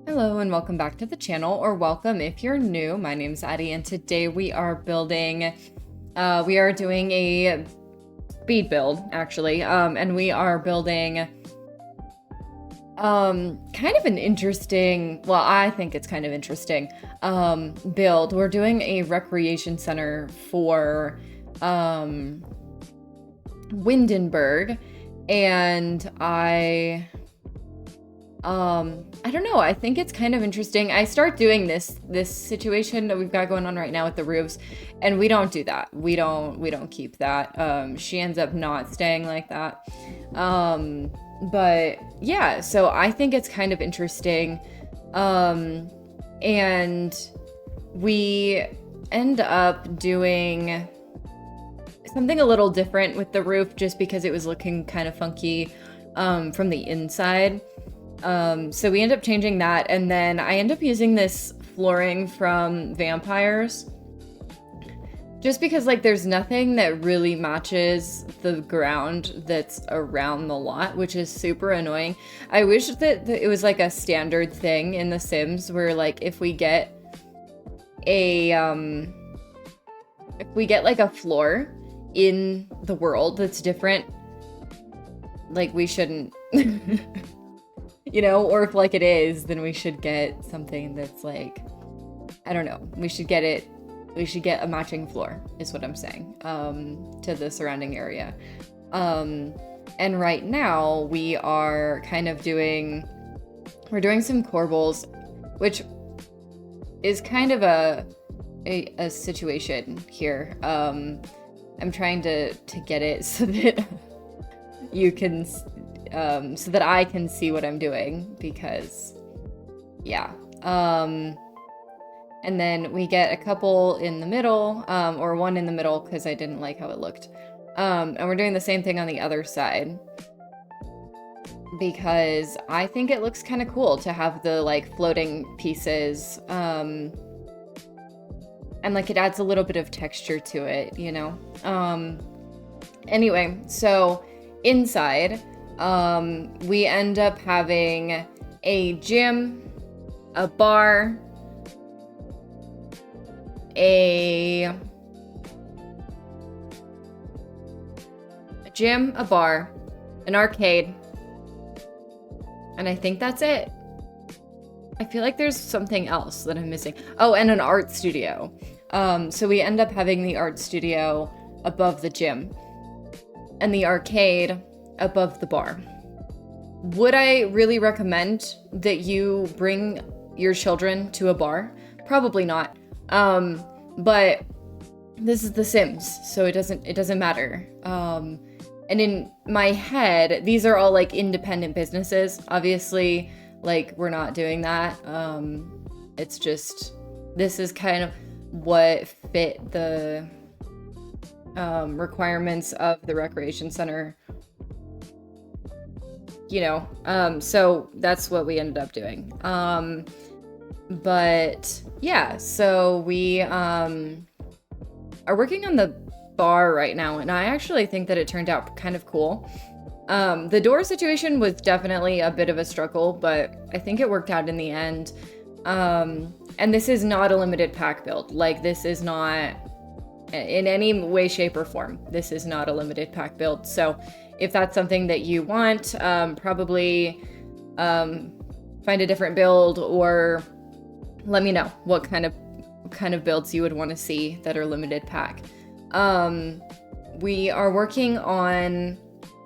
Hello and welcome back to the channel, or welcome if you're new. My name's Addie and today we are doing a speed build actually, and we are building kind of an interesting, well, I think it's kind of interesting build. We're doing a recreation center for Windenburg, and I don't know. I think it's kind of interesting. I start doing this situation that we've got going on right now with the roofs, and we don't do that. We don't keep that. She ends up not staying like that. But yeah, so I think it's kind of interesting. And we end up doing something a little different with the roof just because it was looking kind of funky from the inside. So we end up changing that, and then I end up using this flooring from Vampires just because like there's nothing that really matches the ground that's around the lot, which is super annoying. I wish that it was like a standard thing in The Sims where like if we get like a floor in the world that's different, like we shouldn't you know, or if like it is, then we should get something that's like, I don't know, we should get a matching floor is what I'm saying, to the surrounding area. And right now we are kind of we're doing some corbels, which is kind of a situation here. I'm trying to get it so that you can so that I can see what I'm doing, because yeah. And then we get a couple in the middle, or one in the middle because I didn't like how it looked. And we're doing the same thing on the other side because I think it looks kind of cool to have the like floating pieces. And like it adds a little bit of texture to it, you know? Anyway, so inside, we end up having a gym, a bar, a an arcade, and I think that's it. I feel like there's something else that I'm missing. Oh, and an art studio. So we end up having the art studio above the gym and the arcade above the bar. Would I really recommend that you bring your children to a bar? Probably not. But this is The Sims, so it doesn't matter. And in my head, these are all like independent businesses. Obviously, like we're not doing that. It's just, this is kind of what fit the requirements of the recreation center, you know. So that's what we ended up doing. But yeah, so we are working on the bar right now, and I actually think that it turned out kind of cool. The door situation was definitely a bit of a struggle, but I think it worked out in the end. And this is not a limited pack build. Like, this is not in any way, shape, or form. This is not a limited pack build. So if that's something that you want, probably find a different build, or let me know what kind of builds you would want to see that are limited pack. We are working on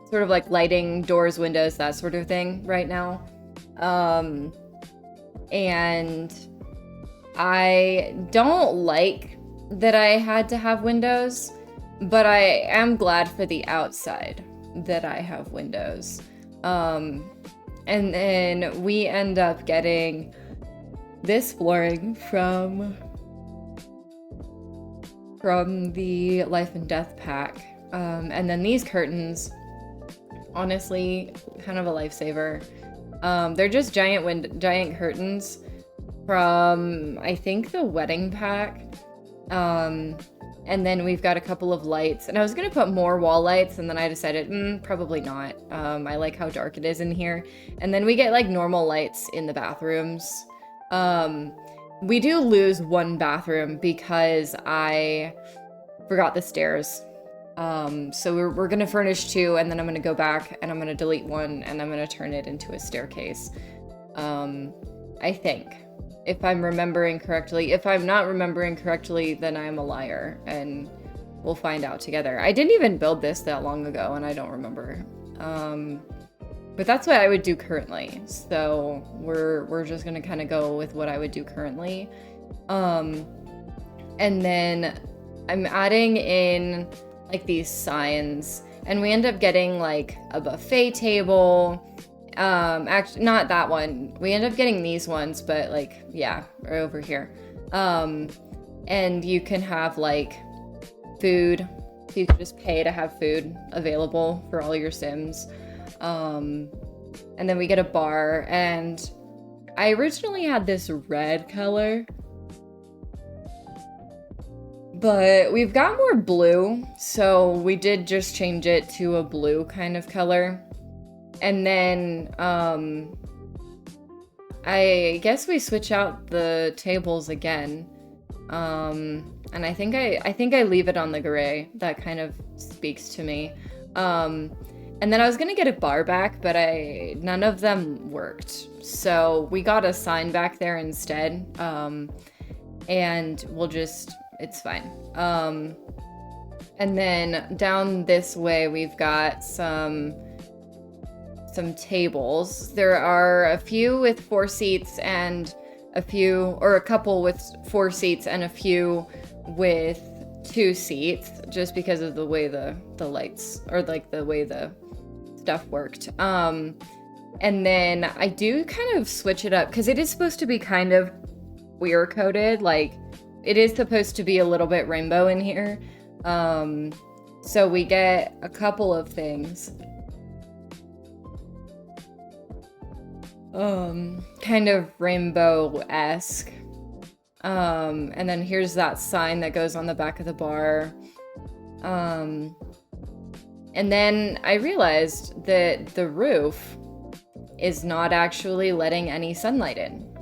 sort of like lighting, doors, windows, that sort of thing right now. And I don't like that I had to have windows, but I am glad for the outside that I have windows. And then we end up getting this flooring from the Life and Death pack. And then these curtains, honestly, kind of a lifesaver. They're just giant curtains from, I think, the wedding pack. And then we've got a couple of lights. And I was going to put more wall lights, and then I decided, probably not. I like how dark it is in here. And then we get like normal lights in the bathrooms. We do lose one bathroom because I forgot the stairs. So we're going to furnish 2, and then I'm going to go back and I'm going to delete 1, and I'm going to turn it into a staircase. I think. If I'm remembering correctly. If I'm not remembering correctly, then I'm a liar, and we'll find out together. I didn't even build this that long ago, and I don't remember. But that's what I would do currently. So we're just gonna kind of go with what I would do currently. And then I'm adding in like these signs, and we end up getting like a buffet table. Actually, not that one. We end up getting these ones, but like, yeah, right over here. And you can have like food. So you can just pay to have food available for all your Sims. And then we get a bar, and I originally had this red color, but we've got more blue, so we did just change it to a blue kind of color. And then, I guess we switch out the tables again. And I think I leave it on the gray. That kind of speaks to me. And then I was gonna get a bar back, but none of them worked. So we got a sign back there instead. And it's fine. And then down this way, we've got some tables. There are a few with 4 seats and a couple with 4 seats and a few with 2 seats, just because of the way the lights, or like the way the stuff worked. And then I do kind of switch it up because it is supposed to be kind of queer coded. Like, it is supposed to be a little bit rainbow in here. So we get a couple of things. Kind of rainbow-esque. And then here's that sign that goes on the back of the bar. And then I realized that the roof is not actually letting any sunlight in.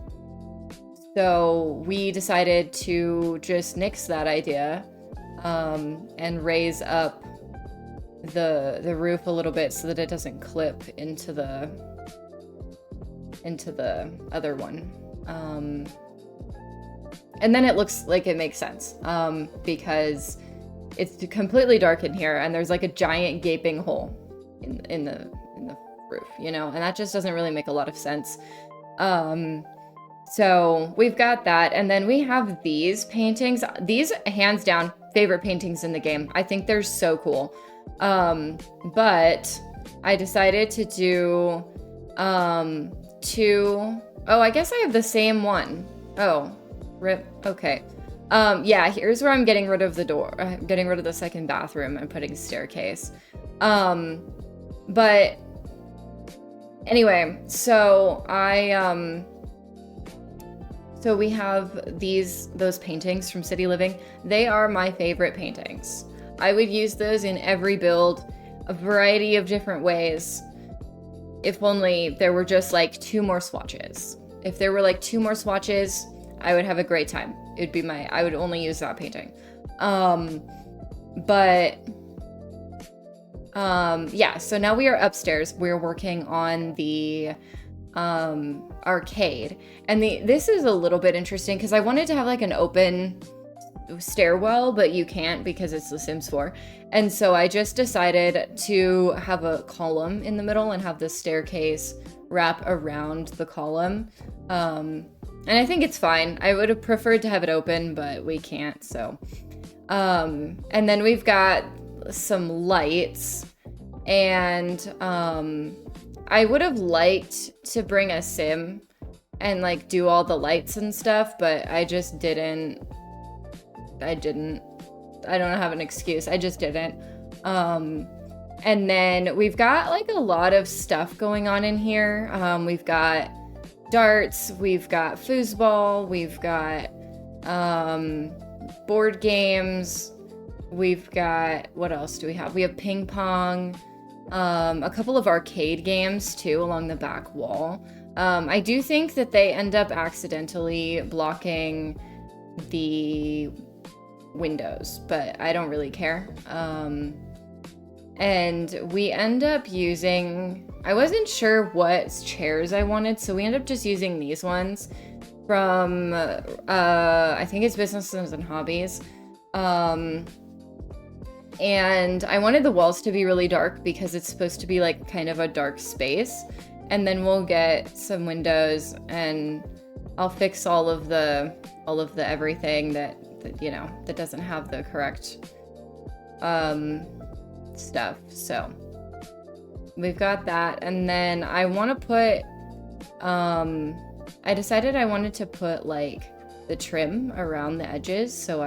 So we decided to just nix that idea, and raise up the roof a little bit so that it doesn't clip into the other one. And then it looks like it makes sense, because it's completely dark in here, and there's like a giant gaping hole in the roof, you know, and that just doesn't really make a lot of sense. So we've got that, and then we have these paintings. These, hands down, favorite paintings in the game. I think they're so cool. But I decided to do I guess I have the same one. Oh, rip. Okay. Yeah, here's where I'm getting rid of the door, getting rid of the second bathroom and putting a staircase. But anyway, so so we have those paintings from City Living. They are my favorite paintings. I would use those in every build, a variety of different ways. If only there were just like 2 more swatches. If there were like 2 more swatches, I would have a great time. It would be I would only use that painting. Yeah, so now we are upstairs. We're working on the arcade. And this is a little bit interesting because I wanted to have like an open stairwell, but you can't because it's The Sims 4. And so I just decided to have a column in the middle and have the staircase wrap around the column. And I think it's fine. I would have preferred to have it open, but we can't, so. And then we've got some lights, and I would have liked to bring a Sim and like do all the lights and stuff, but I just didn't. I don't have an excuse. I just didn't. And then we've got like a lot of stuff going on in here. We've got darts, we've got foosball, we've got board games, We've got, what else do we have? We have ping pong, a couple of arcade games too along the back wall. I do think that they end up accidentally blocking the windows, but I don't really care. And we end up using, I wasn't sure what chairs I wanted, so we end up just using these ones from, I think it's Businesses and Hobbies. And I wanted the walls to be really dark because it's supposed to be like kind of a dark space. And then we'll get some windows and I'll fix all of the everything that you know, that doesn't have the correct stuff. So we've got that. And then I want to put, I decided I wanted to put like the trim around the edges. So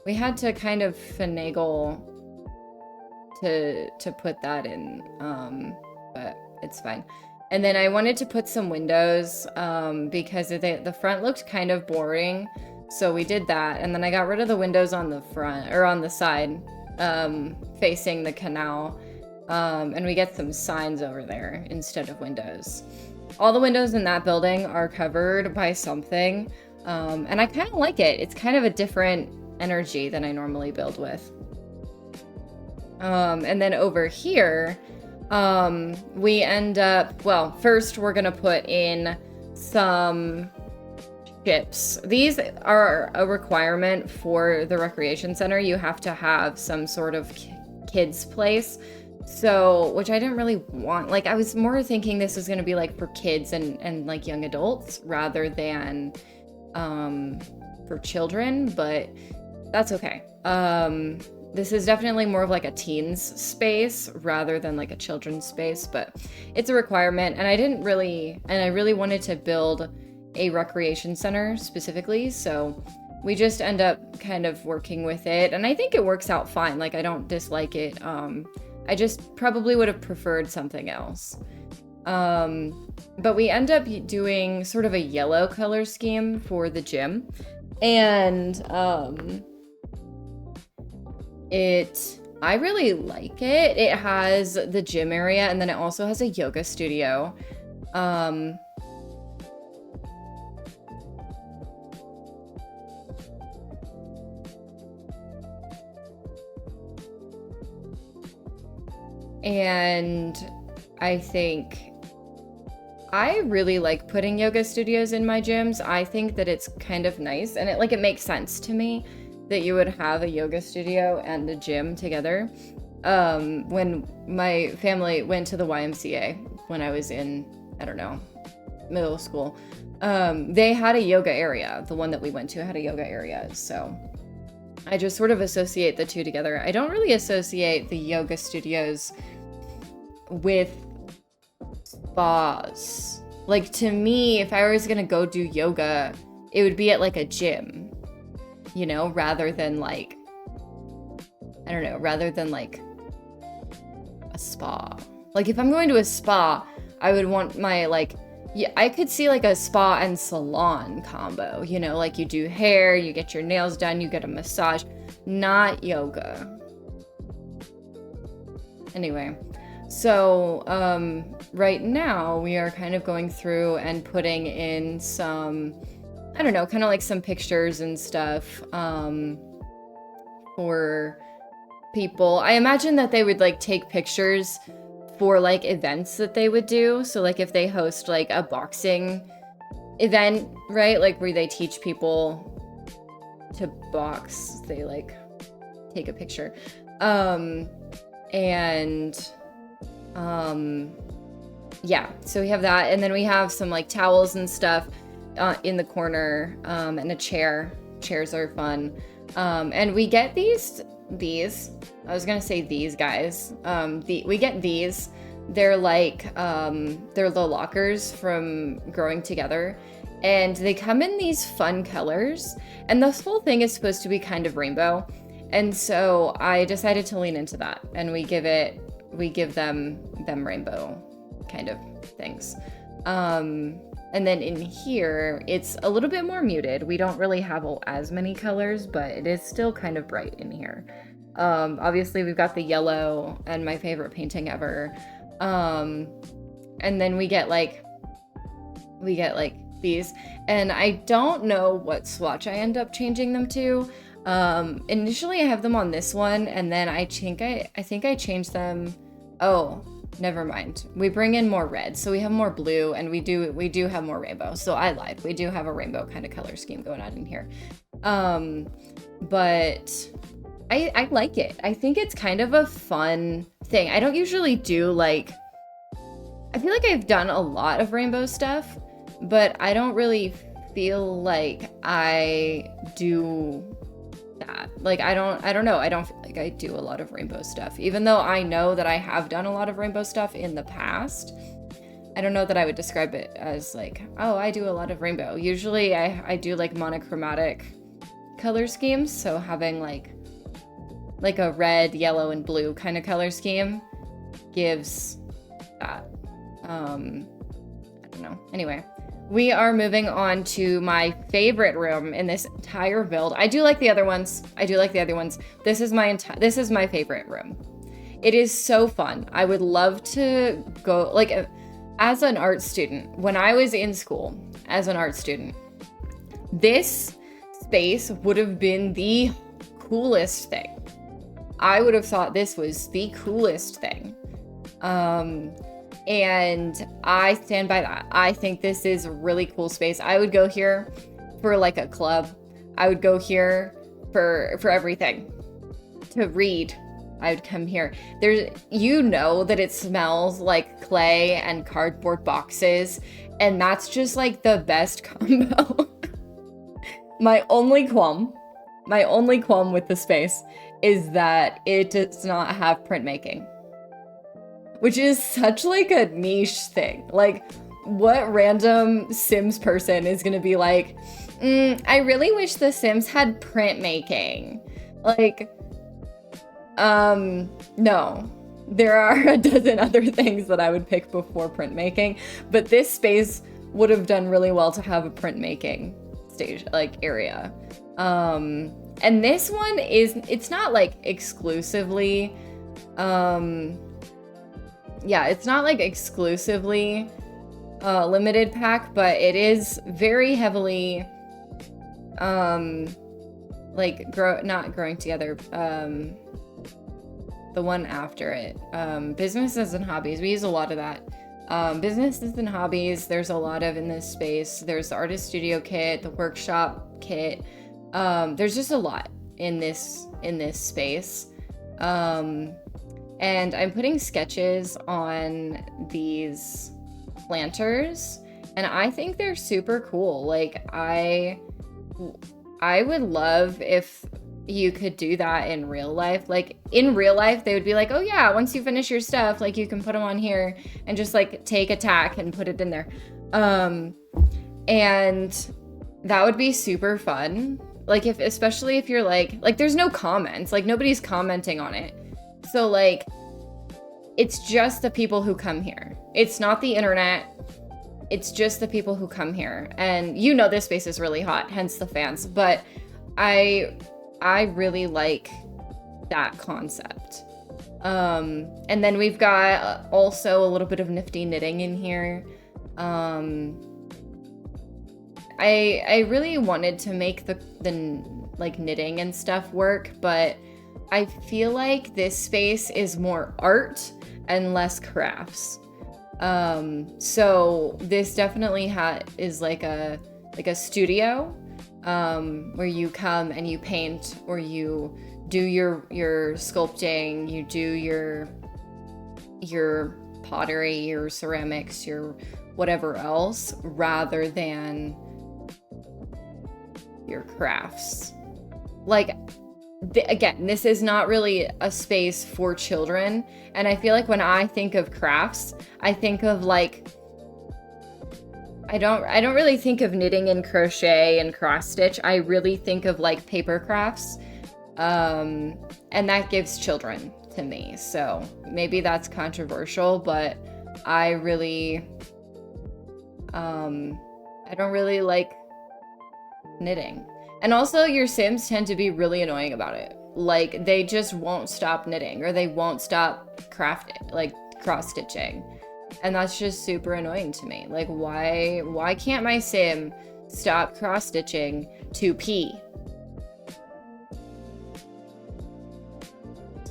we had to kind of finagle to put that in, but it's fine. And then I wanted to put some windows because the front looked kind of boring. So we did that. And then I got rid of the windows on the front, or on the side, facing the canal. And we get some signs over there instead of windows. All the windows in that building are covered by something. And I kind of like it. It's kind of a different energy than I normally build with. And then over here, we end up, well, first we're gonna put in some ships. These are a requirement for the recreation center. You have to have some sort of kids place. So, which I didn't really want. Like, I was more thinking this was gonna be like for kids and like young adults rather than for children, but that's okay. This is definitely more of like a teens space rather than like a children's space, but it's a requirement. And I really wanted to build a recreation center specifically. So we just end up kind of working with it. And I think it works out fine. Like, I don't dislike it. I just probably would have preferred something else. But we end up doing sort of a yellow color scheme for the gym. And, I really like it. It has the gym area and then it also has a yoga studio. And I think I really like putting yoga studios in my gyms. I think that it's kind of nice and it makes sense to me that you would have a yoga studio and a gym together. When my family went to the YMCA when I was in, I don't know, middle school, they had a yoga area. The one that we went to had a yoga area. So I just sort of associate the two together. I don't really associate the yoga studios with spas. Like, to me, if I was gonna go do yoga, it would be at like a gym, you know, rather than like, I don't know, rather than like a spa. Like, if I'm going to a spa, I would want my, like, yeah, I could see like a spa and salon combo, you know, like you do hair, you get your nails done, you get a massage, not yoga. Anyway, so right now we are kind of going through and putting in some, I don't know, kind of like some pictures and stuff for people. I imagine that they would like take pictures for like events that they would do. So like if they host like a boxing event, right? Like where they teach people to box, they like take a picture. Yeah, so we have that. And then we have some like towels and stuff in the corner, and a chair. Chairs are fun. And we get these, I was gonna say these guys. We get these. They're like, they're the lockers from Growing Together. And they come in these fun colors. And this whole thing is supposed to be kind of rainbow. And so I decided to lean into that. And we give them rainbow kind of things. And then in here, it's a little bit more muted. We don't really have as many colors, but it is still kind of bright in here. Obviously, we've got the yellow and my favorite painting ever. And then we get like these. And I don't know what swatch I end up changing them to. Initially, I have them on this one, and then I think I changed them. Oh, never mind. We bring in more red, so we have more blue, and we do have more rainbow. So I lied. We do have a rainbow kind of color scheme going on in here. But I like it. I think it's kind of a fun thing. I don't usually do like, I feel like I've done a lot of rainbow stuff, but I don't really feel like I do that. Like, I don't know. I don't feel like I do a lot of rainbow stuff, even though I know that I have done a lot of rainbow stuff in the past. I don't know that I would describe it as like, oh, I do a lot of rainbow. Usually I do like monochromatic color schemes. So having like a red, yellow, and blue kind of color scheme gives that. I don't know. Anyway, we are moving on to my favorite room in this entire build. I do like the other ones. This is my favorite room. It is so fun. I would love to go, like, as an art student, when I was in school as an art student, this space would have been the coolest thing. I would have thought this was the coolest thing. And I stand by that. I think this is a really cool space. I would go here for like a club. I would go here for everything. To read, I would come here. You know that it smells like clay and cardboard boxes, and that's just like the best combo. My only qualm with the space is that it does not have printmaking, which is such like a niche thing. Like, what random Sims person is gonna be like, I really wish The Sims had printmaking? Like, no. There are a dozen other things that I would pick before printmaking, but this space would have done really well to have a printmaking stage, like, area. And this one it's not like exclusively, it's not like exclusively limited pack, but it is very heavily like not growing together. The one after it, businesses and hobbies. We use a lot of that. Businesses and hobbies, there's a lot of in this space. There's the artist studio kit, the workshop kit. There's just a lot in this space. And I'm putting sketches on these planters, and I think they're super cool. Like, I would love if you could do that in real life. Like, in real life, they would be like, oh yeah, once you finish your stuff, like, you can put them on here and just like take a tack and put it in there. And that would be super fun. Like, especially if you're like there's no comments, like nobody's commenting on it. So like, it's just the people who come here. It's not the internet. It's just the people who come here. And you know this space is really hot, hence the fans. But I really like that concept. And then we've got also a little bit of nifty knitting in here. I really wanted to make the like knitting and stuff work, but I feel like this space is more art and less crafts. So this definitely is like a studio where you come and you paint, or you do your sculpting, you do your pottery, your ceramics, your whatever else, rather than your crafts. Like, again, this is not really a space for children, and I feel like when I think of crafts, I think of like, I don't really think of knitting and crochet and cross stitch. I really think of like paper crafts, and that gives children to me. So maybe that's controversial, but I I don't really like knitting. And also your Sims tend to be really annoying about it. Like they just won't stop knitting, or they won't stop crafting, like cross stitching. And that's just super annoying to me. Like why can't my Sim stop cross stitching to pee?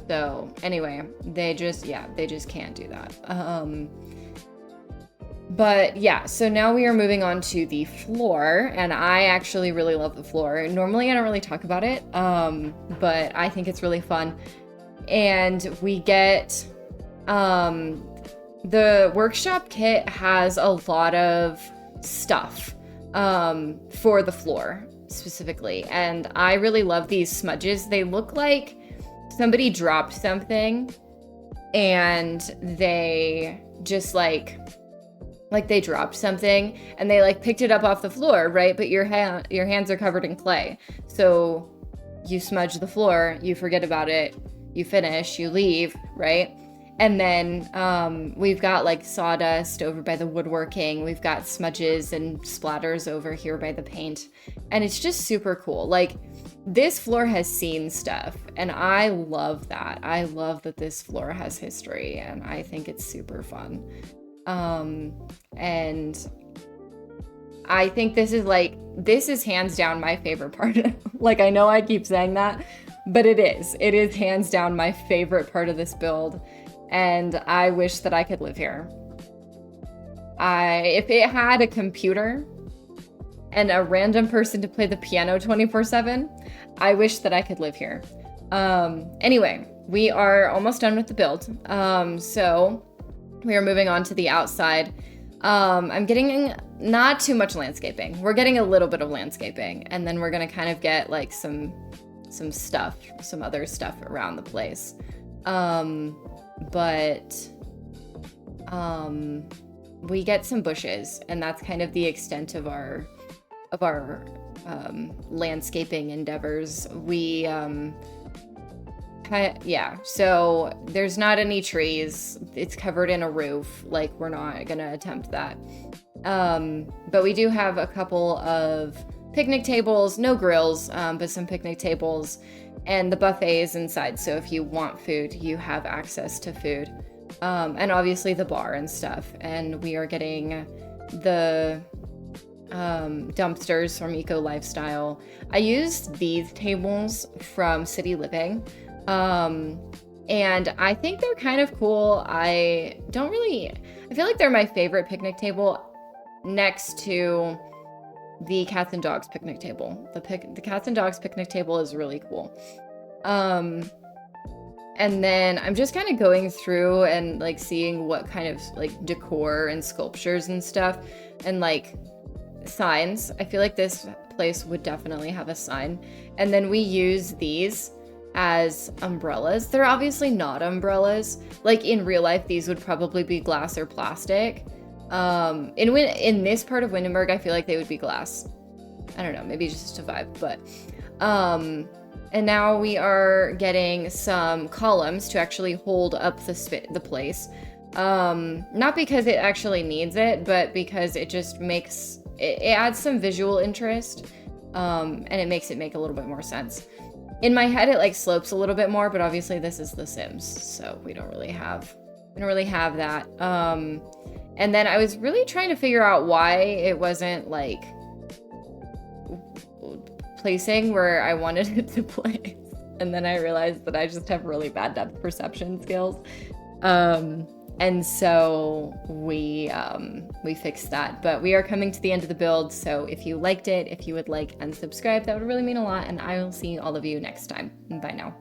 So anyway, they just can't do that. But yeah, so now we are moving on to the floor, and I actually really love the floor. Normally I don't really talk about it, but I think it's really fun. And we get, the workshop kit has a lot of stuff, for the floor specifically. And I really love these smudges. They look like somebody dropped something and they just like they dropped something and they like picked it up off the floor, right? But your hands are covered in clay. So you smudge the floor, you forget about it, you finish, you leave, right? And then we've got like sawdust over by the woodworking. We've got smudges and splatters over here by the paint. And it's just super cool. Like this floor has seen stuff, and I love that. I love that this floor has history, and I think it's super fun. And I think this is hands down my favorite part. Like, I know I keep saying that, but it is hands down my favorite part of this build. And I wish that I could live here. If it had a computer and a random person to play the piano 24/7, I wish that I could live here. Anyway, we are almost done with the build. So we are moving on to the outside. I'm getting not too much landscaping. We're getting a little bit of landscaping, and then we're gonna kind of get like some other stuff around the place. But we get some bushes, and that's kind of the extent of our landscaping endeavors. We so there's not any trees. It's covered in a roof. Like, we're not gonna attempt that. But we do have a couple of picnic tables, no grills, but some picnic tables, and the buffet is inside. So if you want food, you have access to food. And obviously the bar and stuff. And we are getting the dumpsters from Eco Lifestyle. I used these tables from City Living. And I think they're kind of cool. I feel like they're my favorite picnic table next to the cats and dogs picnic table. The cats and dogs picnic table is really cool. And then I'm just kind of going through and like seeing what kind of like decor and sculptures and stuff and like signs. I feel like this place would definitely have a sign. And then we use these as umbrellas. They're obviously not umbrellas. Like in real life, these would probably be glass or plastic. In this part of Windenburg, I feel like they would be glass. I don't know, maybe just a vibe, but and now we are getting some columns to actually hold up the place. Not because it actually needs it, but because it just makes it adds some visual interest, and it makes it make a little bit more sense. In my head, it like slopes a little bit more, but obviously this is The Sims, so we don't really have that. And then I was really trying to figure out why it wasn't like placing where I wanted it to place. And then I realized that I just have really bad depth perception skills. And so we fixed that. But we are coming to the end of the build, so if you liked it, if you would like and subscribe, that would really mean a lot, and I will see all of you next time. Bye now.